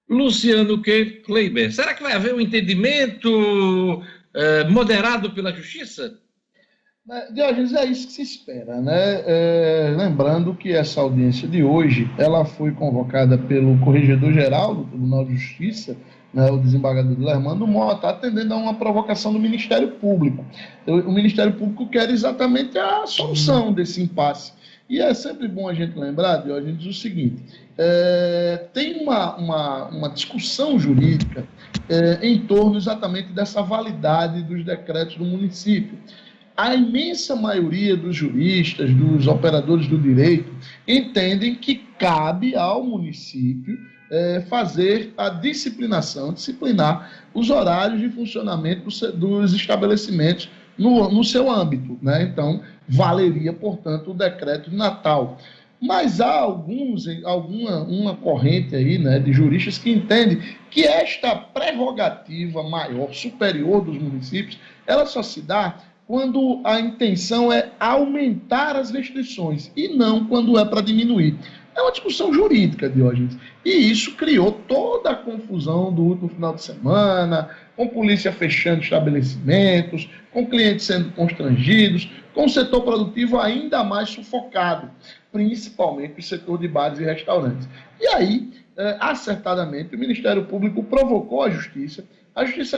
Luciano Kleiber, será que vai haver um entendimento moderado pela Justiça? Diógenes, é isso que se espera, né? Lembrando que essa audiência de hoje, ela foi convocada pelo Corregedor-Geral do Tribunal de Justiça, né, o desembargador Lermando Mota, atendendo a uma provocação do Ministério Público. O Ministério Público quer exatamente a solução desse impasse. E é sempre bom a gente lembrar, Diógenes, o seguinte: tem uma discussão jurídica em torno exatamente dessa validade dos decretos do município. A imensa maioria dos juristas, dos operadores do direito, entendem que cabe ao município fazer a disciplinar os horários de funcionamento dos estabelecimentos no seu âmbito, né? Então, valeria, portanto, o decreto de Natal. Mas há uma corrente aí, né, de juristas que entendem que esta prerrogativa maior, superior dos municípios, ela só se dá quando a intenção é aumentar as restrições e não quando é para diminuir. É uma discussão jurídica, Diógenes. E isso criou toda a confusão do último final de semana, com polícia fechando estabelecimentos, com clientes sendo constrangidos, com o setor produtivo ainda mais sufocado, principalmente o setor de bares e restaurantes. E aí, acertadamente, o Ministério Público provocou a Justiça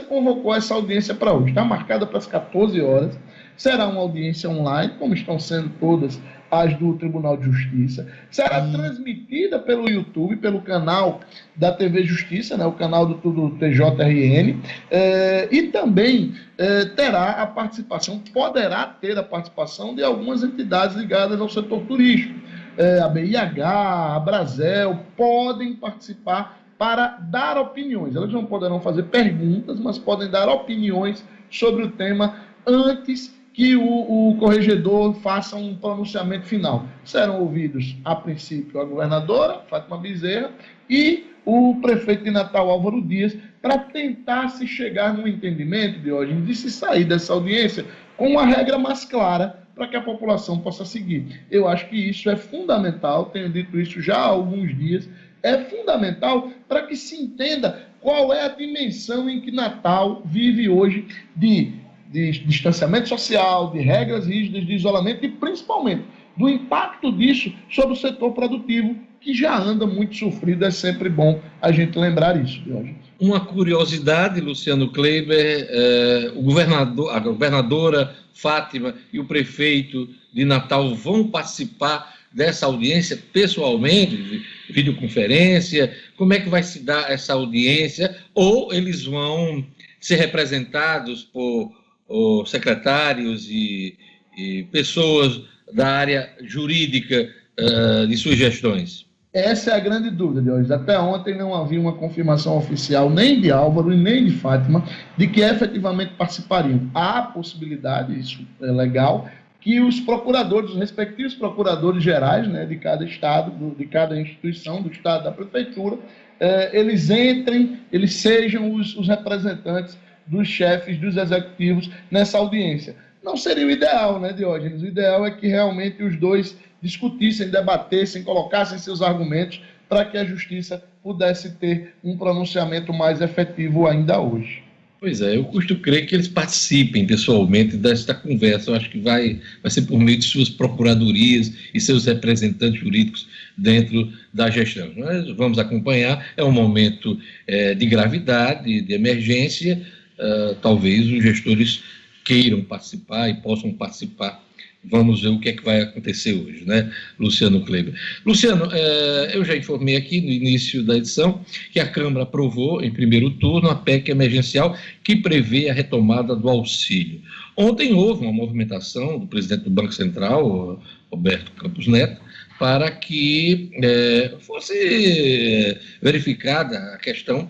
convocou essa audiência para hoje. Está marcada para as 14 horas. Será uma audiência online, como estão sendo todas as do Tribunal de Justiça. Será transmitida pelo YouTube, pelo canal da TV Justiça, né, o canal do TJRN, e também poderá ter a participação de algumas entidades ligadas ao setor turístico. A BIH, a Brasel, podem participar para dar opiniões. Elas não poderão fazer perguntas, mas podem dar opiniões sobre o tema antes que o corregedor faça um pronunciamento final. Serão ouvidos, a princípio, a governadora, Fátima Bezerra, e o prefeito de Natal, Álvaro Dias, para tentar se chegar num entendimento, Diógenes, de se sair dessa audiência com uma regra mais clara para que a população possa seguir. Eu acho que isso é fundamental, tenho dito isso já há alguns dias, é fundamental para que se entenda qual é a dimensão em que Natal vive hoje de distanciamento social, de regras rígidas de isolamento e, principalmente, do impacto disso sobre o setor produtivo, que já anda muito sofrido. É sempre bom a gente lembrar isso, Diógenes. Uma curiosidade, Luciano Kleiber, a governadora Fátima e o prefeito de Natal vão participar dessa audiência pessoalmente, videoconferência? Como é que vai se dar essa audiência? Ou eles vão ser representados por secretários e pessoas da área jurídica de suas gestões? Essa é a grande dúvida, Diógenes. Até ontem não havia uma confirmação oficial nem de Álvaro e nem de Fátima de que efetivamente participariam. Há possibilidade, isso é legal, que os procuradores, os respectivos procuradores gerais, né, de cada estado, de cada instituição, do estado, da prefeitura, eles entrem, eles sejam os representantes dos chefes, dos executivos nessa audiência. Não seria o ideal, né, Diógenes? O ideal é que realmente os dois discutissem, debatessem, colocassem seus argumentos para que a justiça pudesse ter um pronunciamento mais efetivo ainda hoje. Pois é, eu custo crer que eles participem pessoalmente desta conversa. Eu acho que vai ser por meio de suas procuradorias e seus representantes jurídicos dentro da gestão. Mas vamos acompanhar, é um momento de gravidade, de emergência, talvez os gestores queiram participar e possam participar. Vamos ver o que é que vai acontecer hoje, né, Luciano Kleiber? Luciano, eu já informei aqui no início da edição que a Câmara aprovou, em primeiro turno, a PEC emergencial que prevê a retomada do auxílio. Ontem houve uma movimentação do presidente do Banco Central, Roberto Campos Neto, para que fosse verificada a questão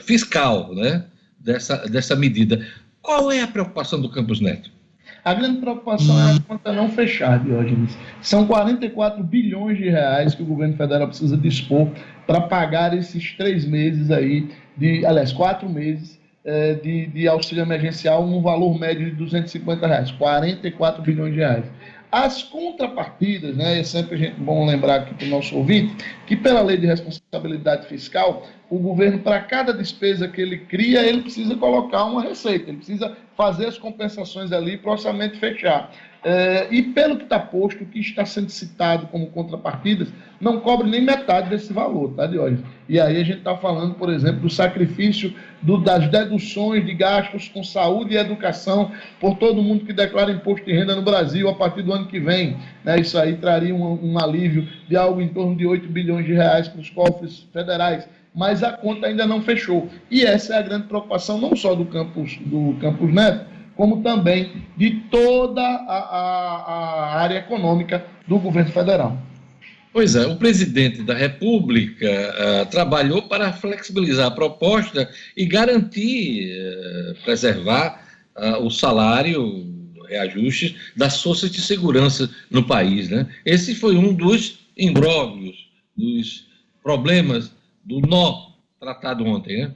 fiscal, né, dessa medida. Qual é a preocupação do Campos Neto? A grande preocupação é a conta não fechar, Diógenes. São 44 bilhões de reais que o governo federal precisa dispor para pagar esses 3 meses aí, 4 meses de auxílio emergencial, num valor médio de R$ 250. 44 bilhões de reais. As contrapartidas, né, é sempre bom lembrar aqui para o nosso ouvinte, que pela lei de responsabilidade fiscal, o governo, para cada despesa que ele cria, ele precisa colocar uma receita, ele precisa fazer as compensações ali para o orçamento fechar. E pelo que está posto, o que está sendo citado como contrapartidas, não cobre nem metade desse valor, tá, Diógenes? E aí a gente está falando, por exemplo, do sacrifício das deduções de gastos com saúde e educação por todo mundo que declara imposto de renda no Brasil a partir do ano que vem. Né? Isso aí traria um alívio de algo em torno de 8 bilhões de reais para os cofres federais. Mas a conta ainda não fechou. E essa é a grande preocupação, não só do Campos Neto, como também de toda a área econômica do governo federal. Pois é, o presidente da República trabalhou para flexibilizar a proposta e garantir, preservar o salário, reajustes das forças de segurança no país, né? Esse foi um dos imbróglios, dos problemas do nó tratado ontem, né?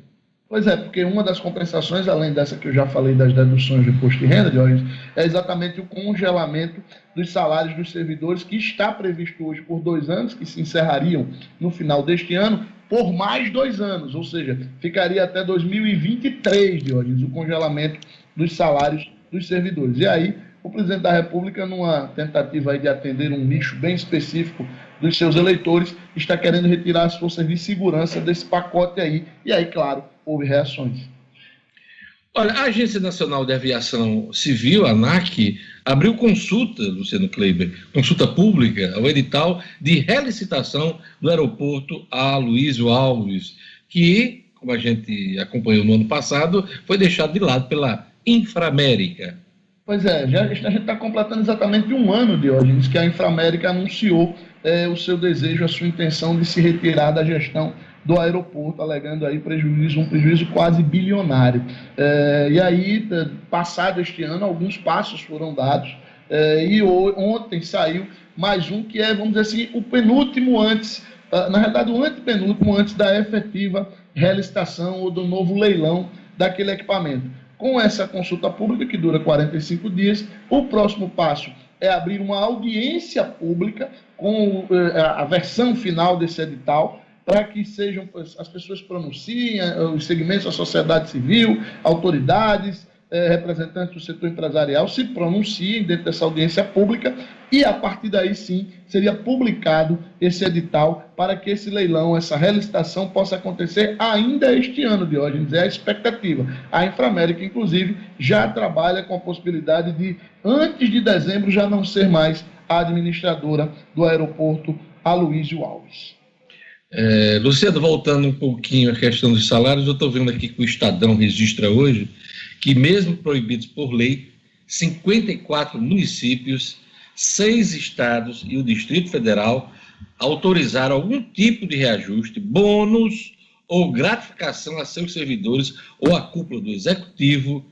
Pois é, porque uma das compensações, além dessa que eu já falei das deduções de imposto de renda, Diógenes, é exatamente o congelamento dos salários dos servidores, que está previsto hoje por 2 anos, que se encerrariam no final deste ano, por mais 2 anos, ou seja, ficaria até 2023, Diógenes, o congelamento dos salários dos servidores. E aí, o presidente da República, numa tentativa aí de atender um nicho bem específico dos seus eleitores, está querendo retirar as forças de segurança desse pacote aí. E aí, claro, houve reações. Olha, a Agência Nacional de Aviação Civil, a ANAC, abriu consulta, Luciano Kleiber, consulta pública ao edital de relicitação do aeroporto Aloysio Alves, que, como a gente acompanhou no ano passado, foi deixado de lado pela Inframérica. Pois é, a gente está completando exatamente 1 ano, Diógenes, que a Inframérica anunciou o seu desejo, a sua intenção de se retirar da gestão do aeroporto, alegando aí um prejuízo quase bilionário. E aí, passado este ano, alguns passos foram dados, e ontem saiu mais um que é, vamos dizer assim, o penúltimo antes, na realidade o antepenúltimo antes da efetiva relicitação ou do novo leilão daquele equipamento. Com essa consulta pública, que dura 45 dias, o próximo passo é abrir uma audiência pública com a versão final desse edital, para que as pessoas pronunciem, os segmentos da sociedade civil, autoridades, representantes do setor empresarial se pronunciem dentro dessa audiência pública e, a partir daí, sim, seria publicado esse edital para que esse leilão, essa relicitação possa acontecer ainda este ano, Diógenes, é a expectativa. A Inframérica, inclusive, já trabalha com a possibilidade de, antes de dezembro, já não ser mais a administradora do aeroporto Aloysio Alves. Luciano, voltando um pouquinho à questão dos salários, eu estou vendo aqui que o Estadão registra hoje que, mesmo proibidos por lei, 54 municípios, 6 estados e o Distrito Federal autorizaram algum tipo de reajuste, bônus ou gratificação a seus servidores ou à cúpula do Executivo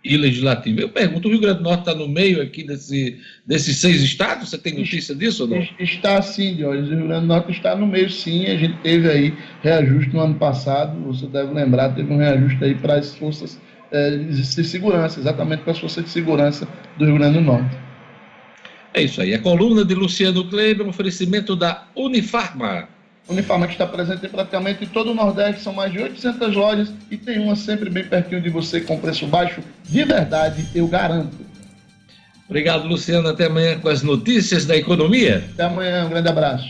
e Legislativo. Eu pergunto, o Rio Grande do Norte está no meio aqui desses 6 estados? Você tem notícia disso ou não? Está sim, Diógenes. O Rio Grande do Norte está no meio, sim. A gente teve aí reajuste no ano passado, você deve lembrar, teve um reajuste aí para as forças de segurança, exatamente para as forças de segurança do Rio Grande do Norte. É isso aí. A coluna de Luciano Kleiber, um oferecimento da Unifarma. Unifarma, que está presente em praticamente todo o Nordeste, são mais de 800 lojas e tem uma sempre bem pertinho de você com preço baixo, de verdade, eu garanto. Obrigado, Luciano. Até amanhã com as notícias da economia. Até amanhã, um grande abraço.